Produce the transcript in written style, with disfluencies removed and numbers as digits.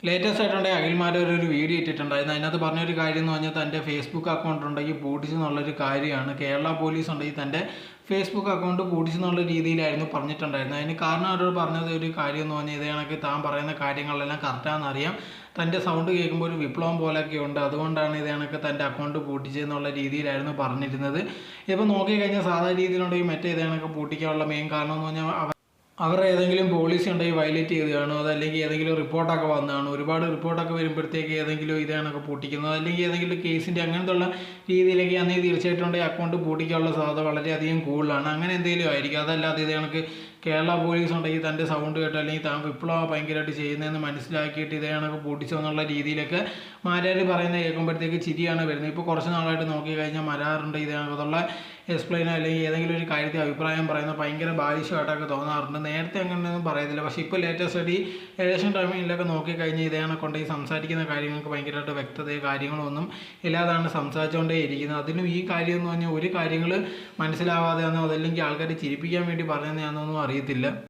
Latest ആയിട്ടുണ്ടെങ്കിൽ അഖിൽമാരൊരു ഒരു video ഇട്ടിട്ടുണ്ടായിരുന്നു. അതിനകത്ത് പറഞ്ഞൊരു കാര്യം എന്ന് പറഞ്ഞാൽ തൻ്റെ ഫേസ്ബുക്ക് അക്കൗണ്ട് ഉണ്ടെങ്കിൽ പൂട്ടിച്ചു എന്നുള്ളൊരു കാര്യമാണ്. കേരള പോലീസ് ഉണ്ടെങ്കിൽ തൻ്റെ ഫേസ്ബുക്ക് അക്കൗണ്ട് പൂട്ടിച്ചു എന്നുള്ള രീതിയിലായിരുന്നു പറഞ്ഞിട്ടുണ്ടായിരുന്നത്. അതിന് കാരണം അവരോട് പറഞ്ഞത് ഒരു കാര്യം എന്ന് പറഞ്ഞാൽ ഇതേ കണക്ക് താൻ പറയുന്ന കാര്യങ്ങളെല്ലാം കറക്റ്റാണെന്നറിയാം, തൻ്റെ സൗണ്ട് കേൾക്കുമ്പോൾ ഒരു വിപ്ലവം പോലെയൊക്കെ ഉണ്ട്, അതുകൊണ്ടാണ് ഇതേ കണക്ക് തൻ്റെ അക്കൗണ്ട് പൂട്ടിച്ചതെന്നുള്ള രീതിയിലായിരുന്നു പറഞ്ഞിരുന്നത്. ഇപ്പോൾ നോക്കിക്കഴിഞ്ഞാൽ സാധാരണ രീതിയിലുണ്ടെങ്കിൽ മറ്റേ ഇതേ കണക്ക് പൂട്ടിക്കാനുള്ള മെയിൻ കാരണം എന്ന് പറഞ്ഞാൽ അവരുടെ ഏതെങ്കിലും പോളിസി ഉണ്ടെങ്കിൽ വയലേറ്റ് ചെയ്ത് കാണും, അതല്ലെങ്കിൽ ഏതെങ്കിലും റിപ്പോർട്ടൊക്കെ വന്നതാണ്. ഒരുപാട് റിപ്പോർട്ടൊക്കെ വരുമ്പോഴത്തേക്ക് ഏതെങ്കിലും ഇതാണൊക്കെ പൂട്ടിക്കുന്നത്, അല്ലെങ്കിൽ ഏതെങ്കിലും കേസിൻ്റെ അങ്ങനത്തുള്ള രീതിയിലേക്ക് അന്നേ തീർച്ചയായിട്ടും ഉണ്ടെങ്കിൽ അക്കൗണ്ട് പൂട്ടിക്കാനുള്ള സാധ്യത വളരെയധികം കൂടുതലാണ്. അങ്ങനെ എന്തെങ്കിലും ആയിരിക്കും. അതല്ലാതെ ഇത് കണക്ക് കേരള പോലീസ് ഉണ്ടെങ്കിൽ തൻ്റെ സൗണ്ട് കേട്ടോ അല്ലെങ്കിൽ താൻ വിപ്ലവം ഭയങ്കരമായിട്ട് ചെയ്യുന്നതെന്ന് മനസ്സിലാക്കിയിട്ട് ഇതേ കണക്ക് പൂട്ടിച്ചോ എന്നുള്ള രീതിയിലൊക്കെ മാരാർ പറയുന്നത് കേൾക്കുമ്പോഴത്തേക്ക് ചിരിയാണ് വരുന്നത്. ഇപ്പോൾ കുറച്ച് നാളായിട്ട് നോക്കിക്കഴിഞ്ഞാൽ മരാറുണ്ട് ഇതേ കണക്കുള്ള എക്സ്പ്ലെയിനോ അല്ലെങ്കിൽ ഏതെങ്കിലും ഒരു കാര്യത്തിൽ അഭിപ്രായം പറയുന്നത് ഭയങ്കര ബാലിശമായിട്ടൊക്കെ തോന്നാറുണ്ട്. നേരത്തെ അങ്ങനെയൊന്നും പറയത്തില്ല, പക്ഷേ ഇപ്പോൾ ലേറ്റസ്റ്റ് ആയിട്ട് ഈ ഇലക്ഷൻ ടൈമിലൊക്കെ നോക്കിക്കഴിഞ്ഞാൽ ഇതേ കണക്കൊണ്ട് ഈ സംസാരിക്കുന്ന കാര്യങ്ങൾക്ക് ഭയങ്കരമായിട്ട് വ്യക്തതയോ കാര്യങ്ങളൊന്നും ഇല്ലാതാണ് സംസാരിച്ചുകൊണ്ടേ ഇരിക്കുന്നത്. അതിനും ഈ കാര്യം എന്ന് പറഞ്ഞാൽ ഒരു കാര്യങ്ങൾ മനസ്സിലാവാതെയാണോ അതല്ലെങ്കിൽ ആൾക്കാരെ ചിരിപ്പിക്കാൻ വേണ്ടി പറയുന്നതാണെന്നൊന്നും അറിയത്തില്ല.